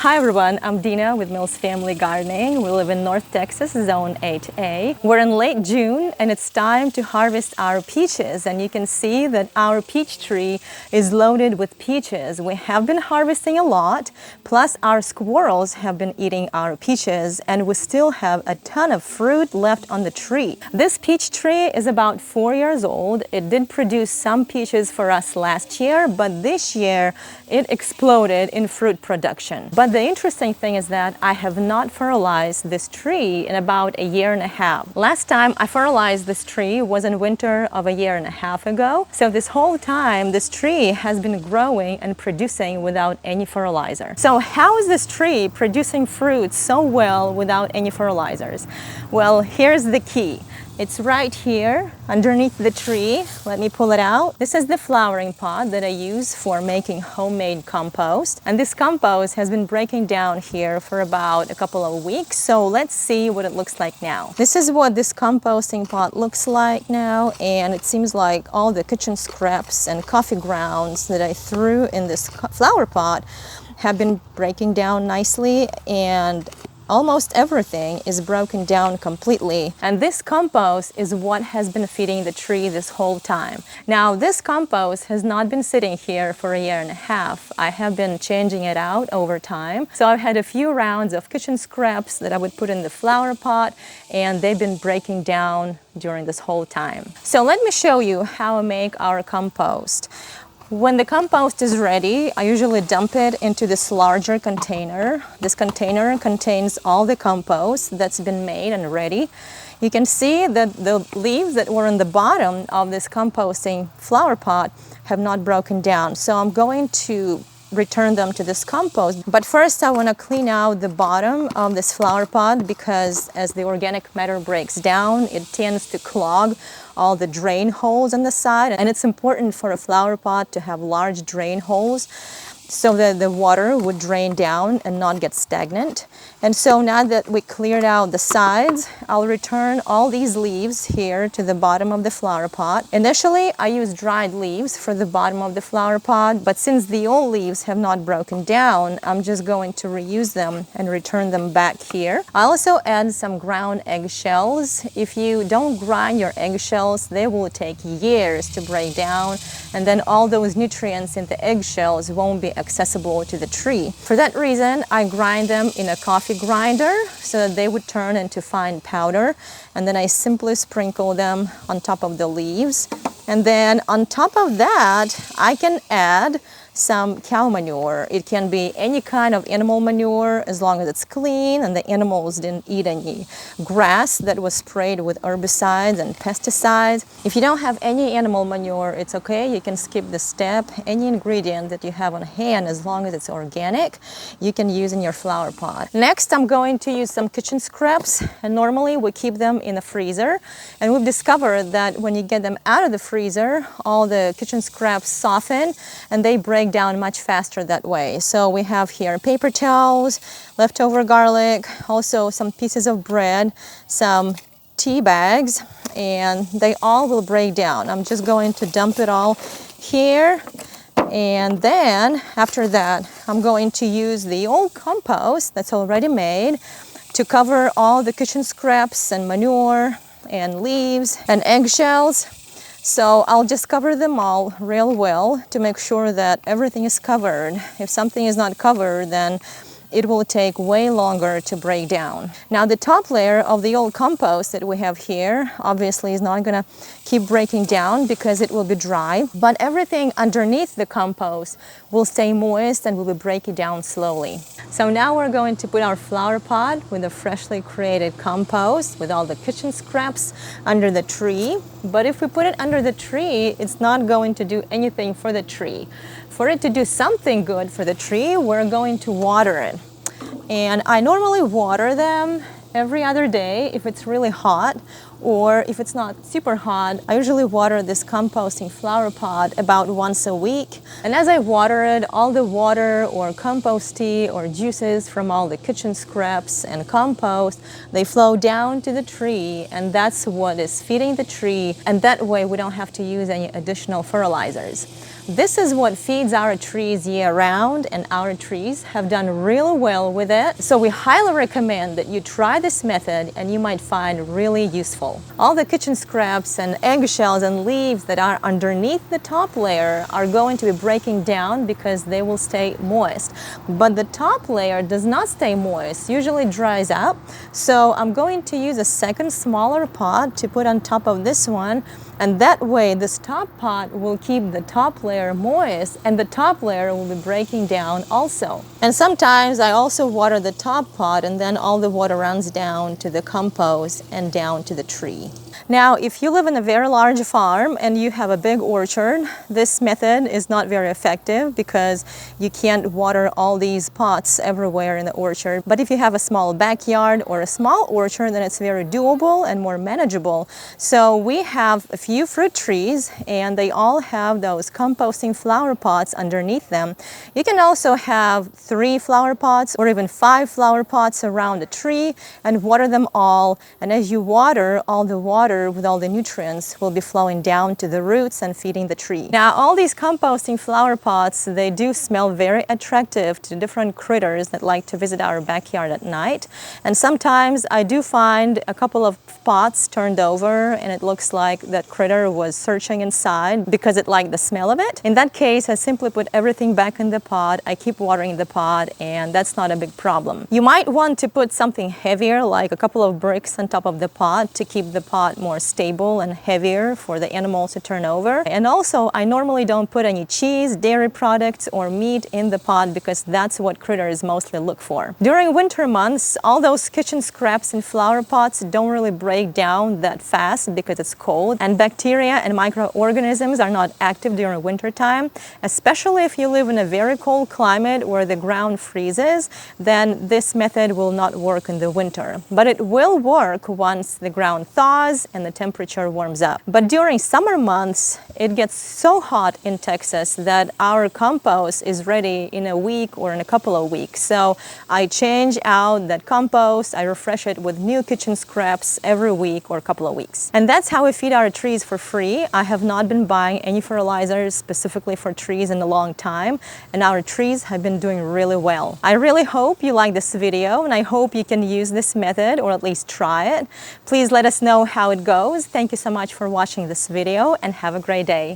Hi everyone, I'm Dina with Mills Family Gardening. We live in North Texas, Zone 8A. We're in late June and it's time to harvest our peaches, and you can see that our peach tree is loaded with peaches. We have been harvesting a lot, plus our squirrels have been eating our peaches, and we still have a ton of fruit left on the tree. This peach tree is about 4 years old. It did produce some peaches for us last year, but this year it exploded in fruit production. But the interesting thing is that I have not fertilized this tree in about a year and a half. Last time I fertilized this tree was in winter of a year and a half ago. So this whole time, this tree has been growing and producing without any fertilizer. So how is this tree producing fruit so well without any fertilizers? Well, here's the key. It's right here underneath the tree. Let me pull it out. This is the flowering pot that I use for making homemade compost. And this compost has been breaking down here for about a couple of weeks. So let's see what it looks like now. This is what this composting pot looks like now. And it seems like all the kitchen scraps and coffee grounds that I threw in this flower pot have been breaking down nicely, and almost everything is broken down completely. And this compost is what has been feeding the tree this whole time. Now, this compost has not been sitting here for a year and a half. I have been changing it out over time. So I've had a few rounds of kitchen scraps that I would put in the flower pot, and they've been breaking down during this whole time. So let me show you how I make our compost. When the compost is ready, I usually dump it into this larger container. This container contains all the compost that's been made and ready. You can see that the leaves that were in the bottom of this composting flower pot have not broken down. So I'm going to return them to this compost. But first I want to clean out the bottom of this flower pot, because as the organic matter breaks down, it tends to clog all the drain holes on the side. And it's important for a flower pot to have large drain holes so that the water would drain down and not get stagnant. And so now that we cleared out the sides, I'll return all these leaves here to the bottom of the flower pot. Initially, I used dried leaves for the bottom of the flower pot, but since the old leaves have not broken down, I'm just going to reuse them and return them back here. I also add some ground eggshells. If you don't grind your eggshells, they will take years to break down, and then all those nutrients in the eggshells won't be accessible to the tree. For that reason, I grind them in a coffee grinder so that they would turn into fine powder, and then I simply sprinkle them on top of the leaves. And then on top of that, I can add some cow manure. It can be any kind of animal manure as long as it's clean and the animals didn't eat any grass that was sprayed with herbicides and pesticides. If you don't have any animal manure, it's okay. You can skip the step. Any ingredient that you have on hand, as long as it's organic, you can use in your flower pot. Next, I'm going to use some kitchen scraps, and normally we keep them in the freezer. And we've discovered that when you get them out of the freezer, all the kitchen scraps soften and they break down much faster that way. So we have here paper towels, leftover garlic, also some pieces of bread, some tea bags, and they all will break down. I'm just going to dump it all here. And then after that, I'm going to use the old compost that's already made to cover all the kitchen scraps and manure and leaves and eggshells. So I'll just cover them all real well to make sure that everything is covered. If something is not covered, then it will take way longer to break down. Now, the top layer of the old compost that we have here obviously is not going to keep breaking down because it will be dry, but everything underneath the compost will stay moist and will be breaking down slowly. So now we're going to put our flower pot with the freshly created compost with all the kitchen scraps under the tree. But if we put it under the tree, it's not going to do anything for the tree. For it to do something good for the tree, we're going to water it. And I normally water them every other day if it's really hot, or if it's not super hot, I usually water this composting flower pot about once a week. And as I water it, all the water or compost tea or juices from all the kitchen scraps and compost, they flow down to the tree, and that's what is feeding the tree, and that way we don't have to use any additional fertilizers. This is what feeds our trees year-round, and our trees have done really well with it. So we highly recommend that you try this method, and you might find really useful. All the kitchen scraps and eggshells and leaves that are underneath the top layer are going to be breaking down because they will stay moist. But the top layer does not stay moist, usually dries up. So I'm going to use a second smaller pot to put on top of this one, and that way this top pot will keep the top layer moist, and the top layer will be breaking down also. And sometimes I also water the top pot, and then all the water runs down to the compost and down to the tree. Now, if you live in a very large farm and you have a big orchard, this method is not very effective because you can't water all these pots everywhere in the orchard. But if you have a small backyard or a small orchard, then it's very doable and more manageable. So we have a few fruit trees, and they all have those composting flower pots underneath them. You can also have 3 flower pots or even 5 flower pots around a tree and water them all. And as you water, all the water with all the nutrients will be flowing down to the roots and feeding the tree. Now, all these composting flower pots, they do smell very attractive to different critters that like to visit our backyard at night. And sometimes I do find a couple of pots turned over, and it looks like that critter was searching inside because it liked the smell of it. In that case, I simply put everything back in the pot. I keep watering the pot, and that's not a big problem. You might want to put something heavier, like a couple of bricks on top of the pot, to keep the pot more stable and heavier for the animals to turn over. And also, I normally don't put any cheese, dairy products, or meat in the pot because that's what critters mostly look for. During winter months, all those kitchen scraps in flower pots don't really break down that fast because it's cold, and bacteria and microorganisms are not active during winter time. Especially if you live in a very cold climate where the ground freezes, then this method will not work in the winter. But it will work once the ground thaws and the temperature warms up. But during summer months, it gets so hot in Texas that our compost is ready in a week or in a couple of weeks. So I change out that compost, I refresh it with new kitchen scraps every week or a couple of weeks. And that's how we feed our trees for free. I have not been buying any fertilizers specifically for trees in a long time, and our trees have been doing really well. I really hope you like this video, and I hope you can use this method or at least try it. Please let us know how it goes. Thank you so much for watching this video, and have a great day.